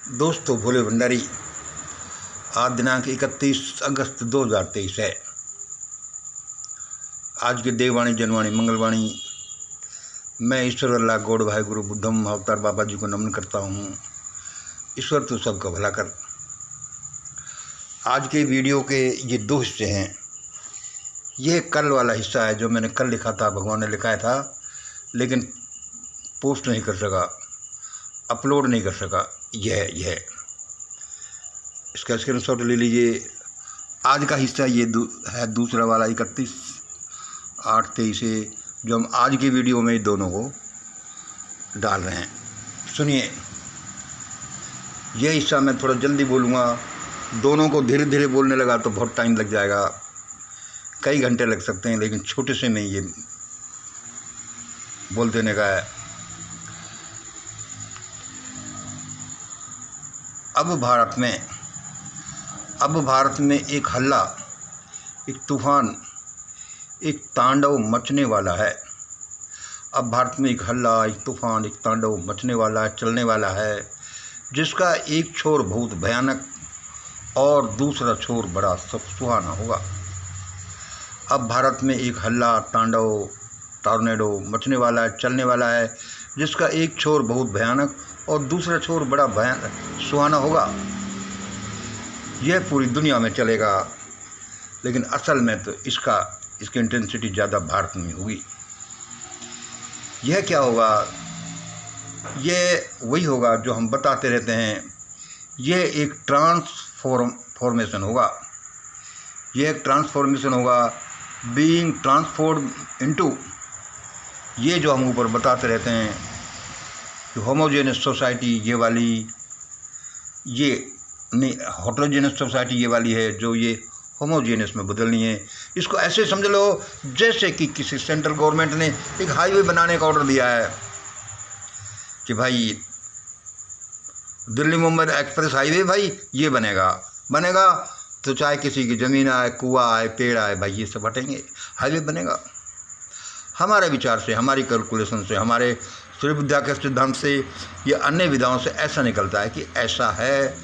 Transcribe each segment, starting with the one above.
दोस्तों, भोले भंडारी। आज दिनांक 31 अगस्त 2023 है। आज के देववाणी, जनवाणी, मंगलवाणी मैं ईश्वर अल्लाह गौड़ भाई गुरु बुद्धम अवतार बाबा जी को नमन करता हूँ। ईश्वर तो सबका भला कर। आज के वीडियो के ये दो हिस्से हैं। यह कल वाला हिस्सा है जो मैंने कल लिखा था, भगवान ने लिखाया था, लेकिन पोस्ट नहीं कर सका, अपलोड नहीं कर सका। यह इसका स्क्रीनशॉट ले लीजिए। आज का हिस्सा ये है दूसरा वाला 31/8/23 से, जो हम आज की वीडियो में दोनों को डाल रहे हैं। सुनिए, यह हिस्सा मैं थोड़ा जल्दी बोलूँगा। दोनों को धीरे धीरे बोलने लगा तो बहुत टाइम लग जाएगा, कई घंटे लग सकते हैं, लेकिन छोटे से में ये बोल देने का है। अब भारत में एक हल्ला, एक तूफान, एक तांडव मचने वाला है। अब भारत में एक हल्ला, एक तूफान, एक तांडव मचने वाला है, चलने वाला है, जिसका एक छोर बहुत भयानक और दूसरा छोर बड़ा सुहाना होगा। अब भारत में एक हल्ला, तांडव, टॉर्नेडो मचने वाला है, चलने वाला है, जिसका एक छोर बहुत भयानक और दूसरा छोर बड़ा भयानक सुहाना होगा। यह पूरी दुनिया में चलेगा, लेकिन असल में तो इसकी इंटेंसिटी ज़्यादा भारत में होगी। यह क्या होगा? यह वही होगा जो हम बताते रहते हैं। यह एक ट्रांसफॉर्मेशन होगा। यह एक ट्रांसफॉर्मेशन होगा, बीइंग ट्रांसफॉर्म इनटू, ये जो हम ऊपर बताते रहते हैं कि होमोजेनस सोसाइटी ये वाली, ये नहीं हेटेरोजेनस सोसाइटी ये वाली है, जो ये होमोजेनस में बदलनी है। इसको ऐसे समझ लो जैसे कि किसी सेंट्रल गवर्नमेंट ने एक हाईवे बनाने का ऑर्डर दिया है कि भाई दिल्ली मुंबई एक्सप्रेस हाईवे भाई ये बनेगा तो चाहे किसी की ज़मीन आए, कुआं आए, पेड़ आए, भाई ये सब हटेंगे, हाईवे बनेगा। हमारे विचार से, हमारी कैलकुलेशन से, हमारे सूर्य विद्या के सिद्धांत से या अन्य विधाओं से ऐसा निकलता है कि ऐसा है।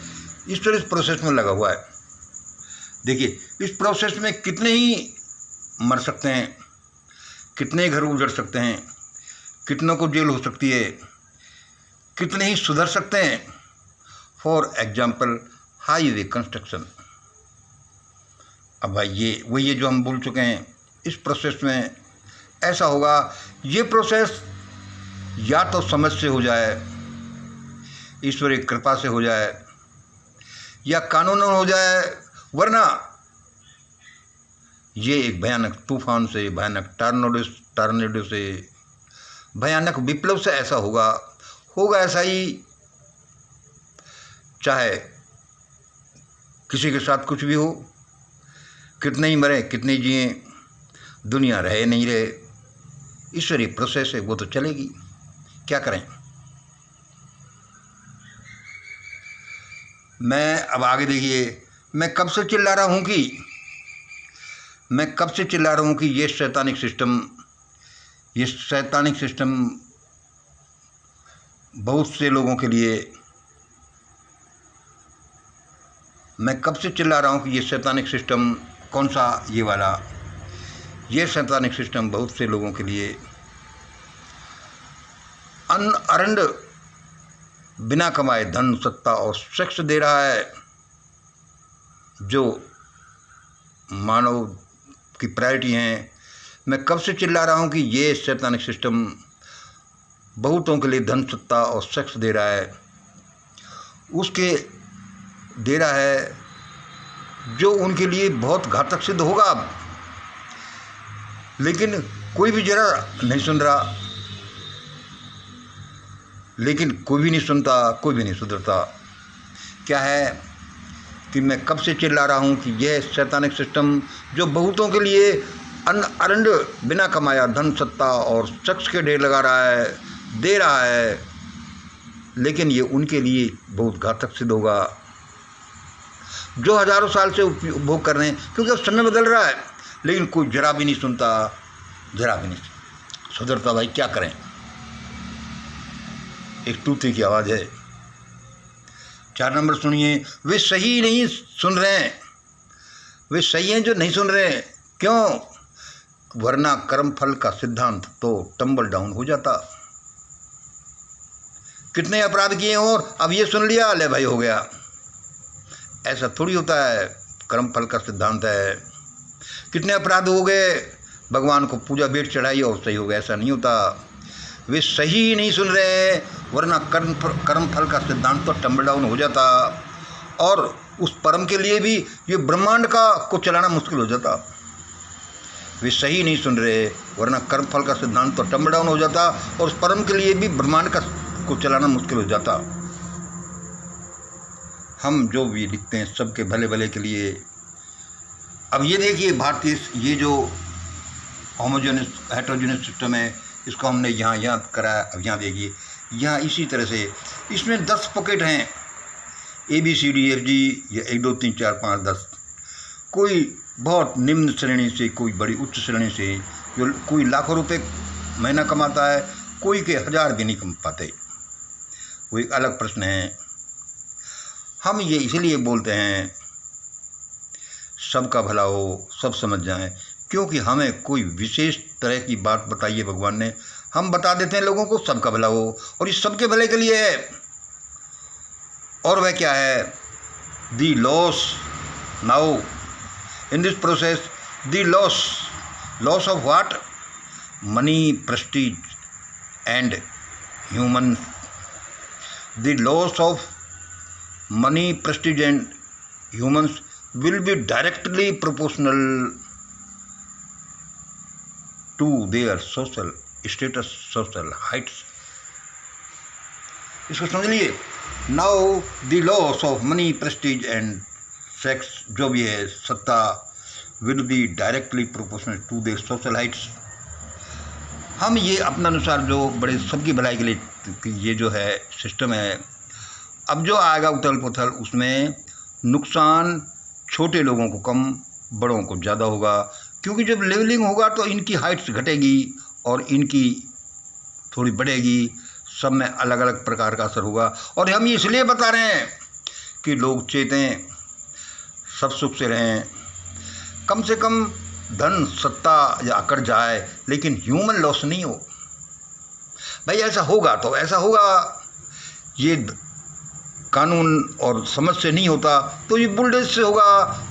ईश्वर इस प्रोसेस में लगा हुआ है। देखिए, इस प्रोसेस में कितने ही मर सकते हैं, कितने ही घर उजड़ सकते हैं, कितनों को जेल हो सकती है, कितने ही सुधर सकते हैं। For example, highway construction. अब भाई ये वही है जो हम बोल चुके हैं। इस प्रोसेस में ऐसा होगा, ये प्रोसेस या तो समझ से हो जाए, ईश्वरीय कृपा से हो जाए, या कानूनन हो जाए, वरना ये एक भयानक तूफान से, भयानक टॉर्नेडो से, भयानक विप्लव से ऐसा होगा ऐसा ही। चाहे किसी के साथ कुछ भी हो, कितने ही मरे, कितने ही जिए, दुनिया रहे नहीं रहे, ईश्वरीय प्रोसेस है, वो तो चलेगी। क्या करें? मैं अब आगे देखिए, मैं कब से चिल्ला रहा हूँ कि ये शैतानिक सिस्टम बहुत से लोगों के लिए, मैं कब से चिल्ला रहा हूँ कि ये शैतानिक सिस्टम कौन सा, ये वाला, ये शैतानिक सिस्टम बहुत से लोगों के लिए अनअर्न्ड, बिना कमाए धन, सत्ता और सेक्स दे रहा है, जो मानव की प्रायोरिटी हैं। मैं कब से चिल्ला रहा हूँ कि ये शैतानिक सिस्टम बहुतों के लिए धन, सत्ता और सेक्स दे रहा है, दे रहा है जो उनके लिए बहुत घातक सिद्ध होगा। लेकिन कोई भी जरा नहीं सुन रहा, लेकिन कोई भी नहीं सुनता, कोई भी नहीं सुधरता। क्या है कि मैं कब से चिल्ला रहा हूँ कि यह शैतानिक सिस्टम जो बहुतों के लिए अनअर्न्ड, बिना कमाया धन, सत्ता और सेक्स के ढेर लगा रहा है, दे रहा है, लेकिन ये उनके लिए बहुत घातक सिद्ध होगा, जो हजारों साल से उपभोग कर रहे हैं। क्योंकि अब समय बदल रहा है, लेकिन कोई जरा भी नहीं सुनता, जरा भी नहीं सुधरता। भाई क्या करें? एक तूते की आवाज़ है, 4 नंबर सुनिए, वे सही नहीं सुन रहे हैं, वे सही हैं जो नहीं सुन रहे हैं। क्यों? वरना कर्म फल का सिद्धांत तो टम्बल डाउन हो जाता। कितने अपराध किए और अब ये सुन लिया, ले भाई हो गया। ऐसा थोड़ी होता है, कर्म फल का सिद्धांत है। कितने अपराध हो गए, भगवान को पूजा भेंट चढ़ाई और सही हो गया, ऐसा नहीं होता। वे सही नहीं सुन रहे, वरना कर्म फल का सिद्धांत तो टम्बल डाउन हो जाता और उस परम के लिए भी ये ब्रह्मांड को चलाना मुश्किल हो जाता। वे सही नहीं सुन रहे, वरना कर्म फल का सिद्धांत तो टम्बल डाउन हो जाता और उस परम के लिए भी ब्रह्मांड को चलाना मुश्किल हो जाता। हम जो भी लिखते हैं सबके भले भले के लिए। अब ये देखिए, भारतीय ये जो होमोजेनियस हेटेरोजेनियस सिस्टम है, इसको हमने यहाँ याद कराया। अब यहाँ देखिए, यहाँ इसी तरह से इसमें 10 पॉकेट हैं, ABCDFG, या 1 2 3 4 5 10। कोई बहुत निम्न श्रेणी से, कोई बड़ी उच्च श्रेणी से, जो कोई लाखों रुपए महीना कमाता है, कोई के 1000 भी नहीं कमा पाते। वो एक अलग प्रश्न है। हम ये इसलिए बोलते हैं सबका भला हो, सब समझ जाएं, क्योंकि हमें कोई विशेष तरह की बात बताइए भगवान ने, हम बता देते हैं लोगों को सबका भला हो, और इस सबके भले के लिए है। और वह क्या है? The loss now in this process, the loss of what? Money, prestige and human. The loss of money, prestige and humans will be directly proportional to their social status, social heights. इसको समझ लीजिए। Now the loss of money, prestige and sex, जो भी है सत्ता, will be directly proportional to their social heights. हम ये अपना अनुसार जो बड़े सबकी भलाई के लिए ये जो है सिस्टम है, अब जो आएगा उथल पुथल, उसमें नुकसान छोटे लोगों को कम, बड़ों को ज़्यादा होगा। क्योंकि जब लेवलिंग होगा तो इनकी हाइट्स घटेगी और इनकी थोड़ी बढ़ेगी, सब में अलग अलग प्रकार का असर होगा। और हम ये इसलिए बता रहे हैं कि लोग चेतें, सब सुख से रहें, कम से कम धन सत्ता या अकड़ जाए, लेकिन ह्यूमन लॉस नहीं हो। भाई ऐसा होगा तो ऐसा होगा, ये कानून और समझ से नहीं होता तो ये बुलडोज से होगा।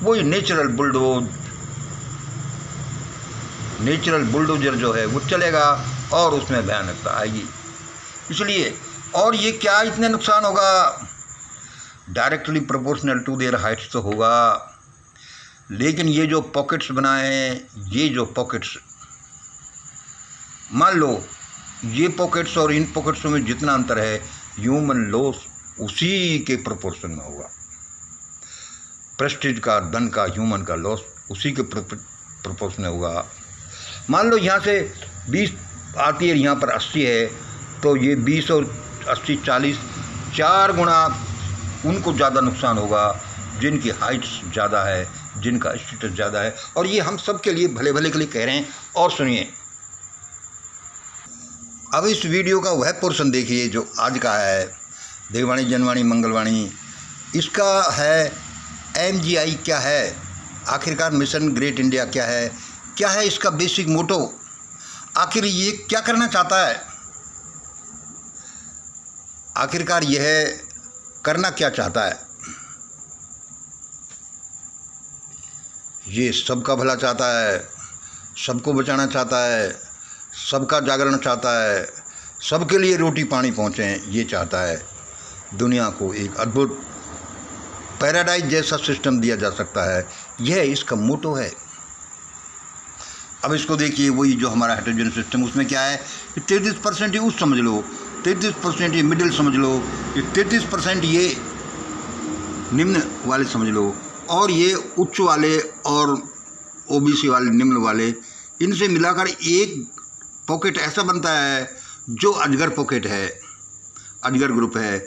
वही नेचुरल बुलडोजर जो है वो चलेगा और उसमें भयानकता आएगी। इसलिए, और ये क्या इतने नुकसान होगा? Directly proportional to their heights तो होगा, लेकिन ये जो पॉकेट्स बनाए हैं, ये जो पॉकेट्स, मान लो ये पॉकेट्स और इन पॉकेट्स में जितना अंतर है, ह्यूमन लॉस उसी के प्रोपोर्शन में होगा। प्रेस्टीज का, धन का, ह्यूमन का लॉस उसी के प्रोपोर्शन में होगा। मान लो यहाँ से 20 आती है, यहाँ पर 80 है, तो ये 20 और 80 40, 4 गुना उनको ज़्यादा नुकसान होगा जिनकी हाइट्स ज़्यादा है, जिनका स्टेटस ज़्यादा है। और ये हम सब के लिए भले भले के लिए कह रहे हैं। और सुनिए, अब इस वीडियो का वह पोर्शन देखिए जो आज का है, देववाणी, जनवाणी, मंगलवाणी। इसका है MGI क्या है, आखिरकार मिशन ग्रेट इंडिया क्या है इसका बेसिक मोटो, आखिर ये क्या करना चाहता है, आखिरकार यह करना क्या चाहता है। ये सबका भला चाहता है, सबको बचाना चाहता है, सबका जागरण चाहता है, सबके लिए रोटी पानी पहुँचे, ये चाहता है। दुनिया को एक अद्भुत पैराडाइज जैसा सिस्टम दिया जा सकता है, यह इसका मोटो है। अब इसको देखिए, वही जो हमारा हेटेरोजेनियस सिस्टम, उसमें क्या है, 33% ये उच्च समझ लो, 33% ये मिडिल समझ लो, ये 33% ये निम्न वाले समझ लो, और ये उच्च वाले और OBC वाले, निम्न वाले, इनसे मिलाकर एक पॉकेट ऐसा बनता है जो अजगर पॉकेट है, अजगर ग्रुप है।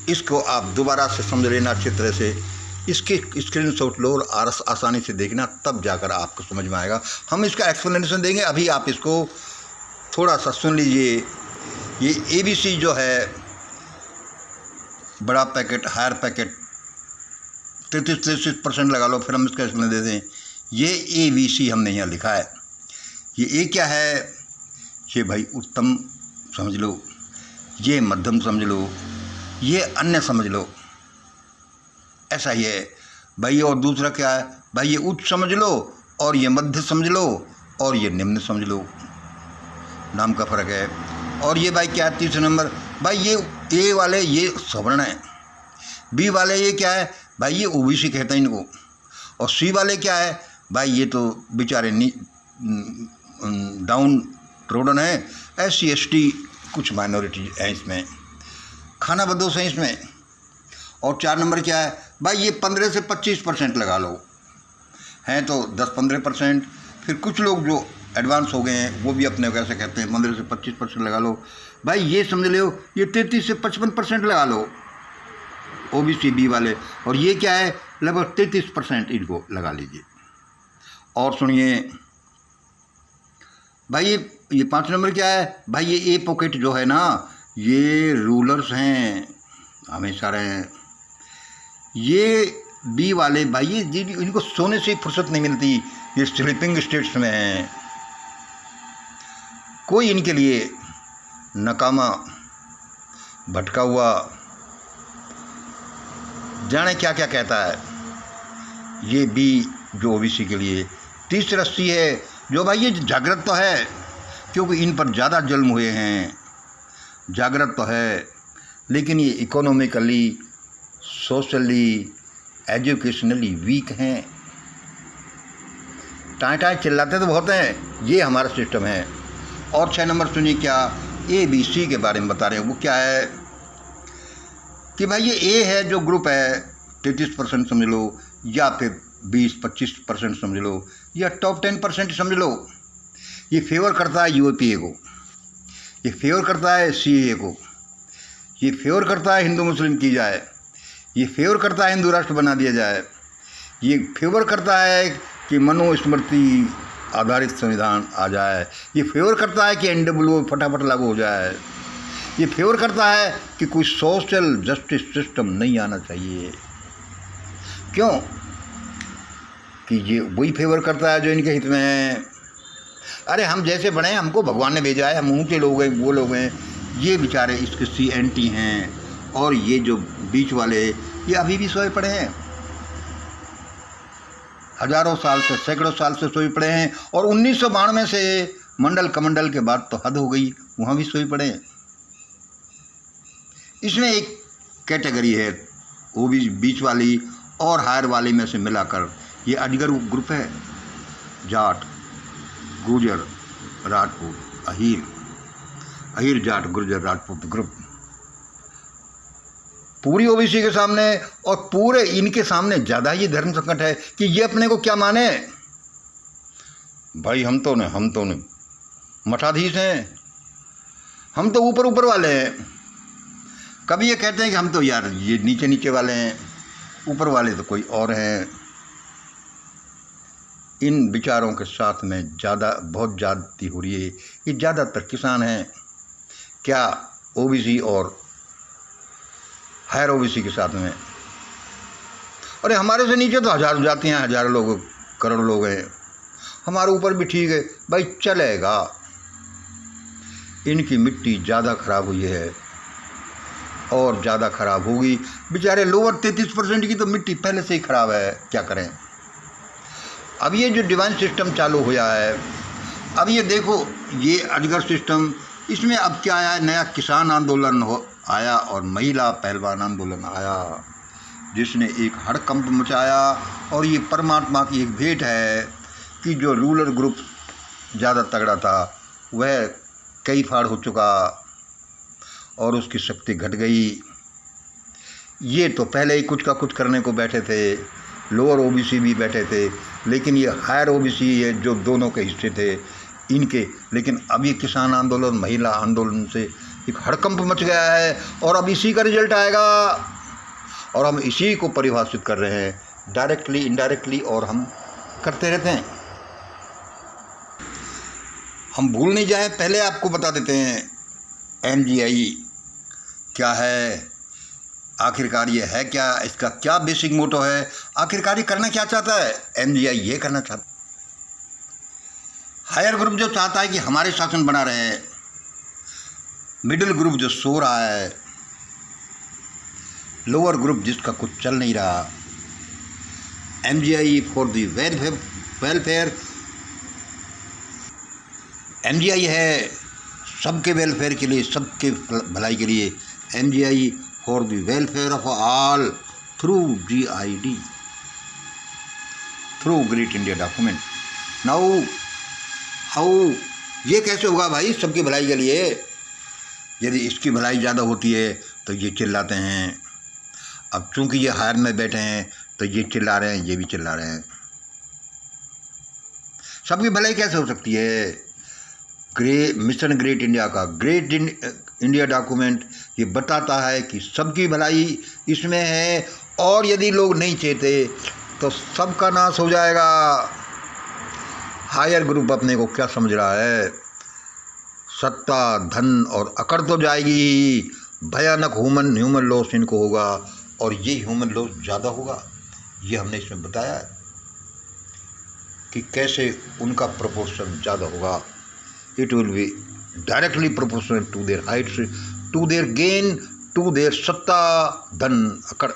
इसको आप दोबारा से समझ लेना अच्छी तरह से, इसके स्क्रीनशॉट लो और आसानी से देखना, तब जाकर आपको समझ में आएगा। हम इसका एक्सप्लेनेशन देंगे, अभी आप इसको थोड़ा सा सुन लीजिए। ये ABC जो है, बड़ा पैकेट, हायर पैकेट 33% लगा लो, फिर हम इसका एक्सप्लेन दे दें। ये ABC हमने यहाँ लिखा है। ये ए क्या है? ये भाई उत्तम समझ लो, ये मध्यम समझ लो, ये अन्य समझ लो, ऐसा ही है भाई। और दूसरा क्या है भाई? ये उच्च समझ लो, और ये मध्य समझ लो, और ये निम्न समझ लो, नाम का फ़र्क है। और ये भाई क्या है? तीसरा नंबर भाई, ये ए वाले ये सवर्ण है, बी वाले ये क्या है भाई? ये OBC कहते हैं इनको। और सी वाले क्या है भाई? ये तो बेचारे डाउन ट्रोडन है, SC ST कुछ माइनॉरिटी है इसमें, खाना बदोश है इसमें। और 4 नंबर क्या है भाई? ये 15 से 25% लगा लो, हैं तो 10-15%। फिर कुछ लोग जो एडवांस हो गए हैं वो भी अपने कैसे कहते हैं 15 से 25% लगा लो भाई। ये समझ लो, ये 33 से 55% लगा लो OBC B वाले। और ये क्या है? लगभग 33% इनको लगा लीजिए। और सुनिए भाई, ये 5 नंबर क्या है भाई? ये ए पॉकेट जो है ना, ये रूलर्स हैं, हमेशा रहे हैं। ये बी वाले भाई, ये इनको सोने से फुर्सत नहीं मिलती, ये स्लीपिंग स्टेट्स में हैं। कोई इनके लिए नकामा भटका हुआ जाने क्या क्या कहता है। ये बी जो OBC के लिए। तीसरा सी है जो भाई, ये जागृत तो है क्योंकि इन पर ज़्यादा जुल्म हुए हैं, जागृत तो है, लेकिन ये इकोनॉमिकली, सोशली, एजुकेशनली वीक हैं। टाँय टाँय चिल्लाते तो बहुत हैं, ये हमारा सिस्टम है। और 6 नंबर सुनिए क्या ABC के बारे में बता रहे हैं। वो क्या है कि भाई ये ए है जो ग्रुप है, 33% समझ लो, या फिर 20-25% समझ लो, या टॉप 10% समझ लो। ये फेवर करता है UAPA को, ये फेवर करता है CAA को, ये फेवर करता है हिंदू मुस्लिम की जाए, ये फेवर करता है हिंदू राष्ट्र बना दिया जाए, ये फेवर करता है कि मनुस्मृति आधारित संविधान आ जाए, ये फेवर करता है कि NWO फटाफट लागू हो जाए, ये फेवर करता है कि कोई सोशल जस्टिस सिस्टम नहीं आना चाहिए। क्यों? कि ये वही फेवर करता है जो इनके हित में है। अरे हम जैसे बने हैं, हमको भगवान ने भेजा है, हम ऊँचे लोग हैं, वो लोग हैं, ये बेचारे इसके CNT हैं। और ये जो बीच वाले, ये अभी भी सोए पड़े हैं, हजारों साल से, सैकड़ों साल से सोए पड़े हैं। और 1992 से मंडल कमंडल के बाद तो हद हो गई, वहाँ भी सोए पड़े हैं। इसमें एक कैटेगरी है OBC बीच वाली और हायर वाली में से मिलाकर ये अजगर ग्रुप है। जाट, गुर्जर, राजपूत, अहीर जाट गुर्जर राजपूत ग्रुप पूरी OBC के सामने, और पूरे इनके सामने ज़्यादा ये धर्म संकट है कि ये अपने को क्या माने भाई। हम तो नहीं मठाधीश हैं, हम तो ऊपर वाले हैं। कभी ये कहते हैं कि हम तो यार ये नीचे वाले हैं, ऊपर वाले तो कोई और हैं। इन विचारों के साथ में बहुत ज़्यादती हो रही है। ये ज़्यादातर किसान हैं क्या OBC और हायर OBC के साथ में। अरे हमारे से नीचे तो हज़ारों जाति हैं, हज़ारों लोग, करोड़ लोग हैं, हमारे ऊपर भी ठीक है भाई, चलेगा। इनकी मिट्टी ज़्यादा ख़राब हुई है और ज़्यादा ख़राब होगी। बेचारे लोअर 33% की तो मिट्टी पहले से ही ख़राब है, क्या करें। अब ये जो डिवाइन सिस्टम चालू हुआ है, अब ये देखो, ये अजगर सिस्टम, इसमें अब क्या आया, नया किसान आंदोलन आया और महिला पहलवान आंदोलन आया, जिसने एक हड़कंप मचाया। और ये परमात्मा की एक भेंट है कि जो रूलर ग्रुप ज़्यादा तगड़ा था वह कई फाड़ हो चुका और उसकी शक्ति घट गई। ये तो पहले ही कुछ का कुछ करने को बैठे थे, लोअर OBC भी बैठे थे, लेकिन ये हायर OBC ये जो दोनों के हिस्से थे इनके, लेकिन अब ये किसान आंदोलन, महिला आंदोलन से एक हड़कंप मच गया है। और अब इसी का रिजल्ट आएगा और हम इसी को परिभाषित कर रहे हैं डायरेक्टली, इनडायरेक्टली, और हम करते रहते हैं। हम भूल नहीं जाए, पहले आपको बता देते हैं MGI क्या है, आखिरकार ये है क्या, इसका क्या बेसिक मोटो है, आखिरकार ये करना क्या चाहता है? एमजीआई ये करना चाहता है, हायर ग्रुप जो चाहता है कि हमारे शासन बना रहे, मिडिल ग्रुप जो सो रहा है, लोअर ग्रुप जिसका कुछ चल नहीं रहा। MGI for the welfare, MGI है सबके वेलफेयर के लिए, सबके भलाई के लिए। MGI for the welfare of all through GID, through great India document. Now how, ये कैसे होगा भाई सबकी भलाई के लिए? यदि इसकी भलाई ज़्यादा होती है तो ये चिल्लाते हैं, अब चूंकि ये हायर में बैठे हैं तो ये चिल्ला रहे हैं, ये भी चिल्ला रहे हैं। सबकी भलाई कैसे हो सकती है? मिशन ग्रेट इंडिया का ग्रेट इंडिया डॉक्यूमेंट ये बताता है कि सबकी भलाई इसमें है, और यदि लोग नहीं चाहते तो सबका नाश हो जाएगा। हायर ग्रुप अपने को क्या समझ रहा है? सत्ता, धन और अकड़ तो जाएगी, भयानक ह्यूमन लॉस इनको होगा, और ये ह्यूमन लॉस ज़्यादा होगा। ये हमने इसमें बताया है कि कैसे उनका प्रोपोर्शन ज़्यादा होगा। It will be directly proportional to their heights, to their gain, to their सत्ता, धन, अकड़।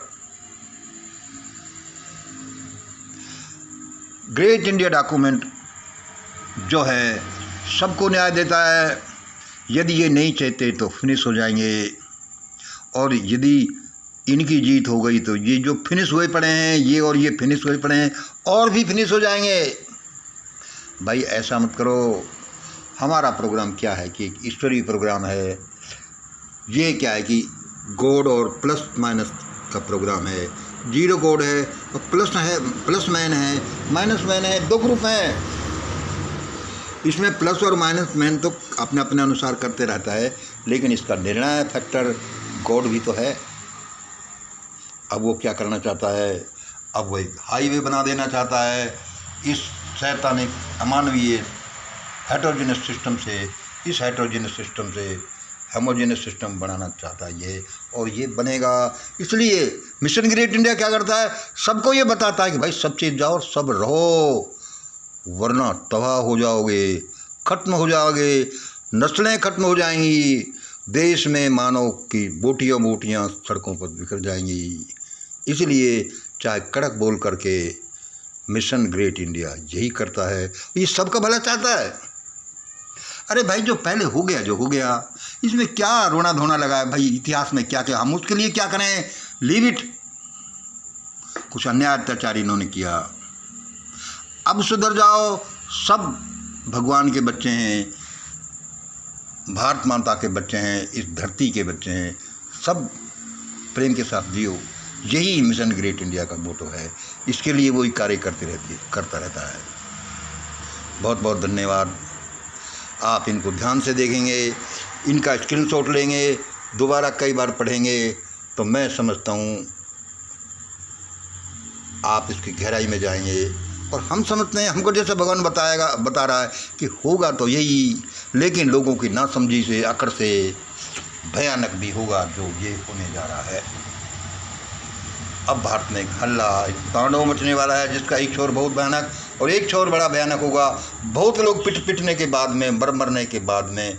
ग्रेट इंडिया डॉक्यूमेंट जो है सबको न्याय देता है। यदि ये नहीं चाहते तो फिनिश हो जाएंगे, और यदि इनकी जीत हो गई तो ये जो फिनिश हुए पड़े हैं, ये और ये फिनिश हुए पड़े हैं, और भी फिनिश हो जाएंगे। भाई ऐसा मत करो। हमारा प्रोग्राम क्या है कि एक ईश्वरीय प्रोग्राम है। ये क्या है कि गॉड और प्लस माइनस का प्रोग्राम है। जीरो गॉड है और प्लस है, प्लस मैन है, माइनस मैन है, दो ग्रुप हैं। इसमें प्लस और माइनस मैन तो अपने अपने अनुसार करते रहता है, लेकिन इसका निर्णय फैक्टर गॉड भी तो है। अब वो क्या करना चाहता है? अब वो एक हाईवे बना देना चाहता है इस शैतानिक अमानवीय हेटेरोजेनस सिस्टम से, इस हेटेरोजेनस सिस्टम से होमोजेनस सिस्टम बनाना चाहता है ये, और ये बनेगा। इसलिए मिशन ग्रेट इंडिया क्या करता है? सबको ये बताता है कि भाई सब चीज़ जाओ, सब रहो, वरना तबाह हो जाओगे, खत्म हो जाओगे, नस्लें खत्म हो जाएंगी, देश में मानव की बोटियाँ बोटियाँ सड़कों पर बिखर जाएंगी। इसलिए चाहे कड़क बोल करके मिशन ग्रेट इंडिया यही करता है, ये सबका भला चाहता है। अरे भाई जो पहले हो गया, जो हो गया, इसमें क्या रोना धोना लगा है भाई? इतिहास में क्या क्या, हम उसके लिए क्या करें? Leave it. कुछ अन्याय अत्याचार इन्होंने किया, अब सुधर जाओ। सब भगवान के बच्चे हैं, भारत माता के बच्चे हैं, इस धरती के बच्चे हैं, सब प्रेम के साथ जियो। यही मिशन ग्रेट इंडिया का मोटो है। इसके लिए वही कार्य करता रहता है। बहुत बहुत धन्यवाद। आप इनको ध्यान से देखेंगे, इनका स्क्रीनशॉट लेंगे, दोबारा कई बार पढ़ेंगे, तो मैं समझता हूँ आप इसकी गहराई में जाएंगे। और हम समझते हैं, हमको जैसे भगवान बता रहा है कि होगा तो यही, लेकिन लोगों की नासमझी से, अकड़ से भयानक भी होगा जो ये होने जा रहा है। अब भारत में एक हल्ला, एक तांडव मचने वाला है, जिसका एक छोर बहुत भयानक और एक छोर बड़ा भयानक होगा। बहुत लोग पिटने के बाद में, मरने के बाद में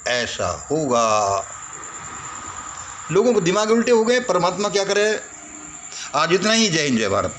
ऐसा होगा। लोगों को दिमाग उल्टे हो गए। परमात्मा क्या करे। आज इतना ही। जय हिंद, जय भारत।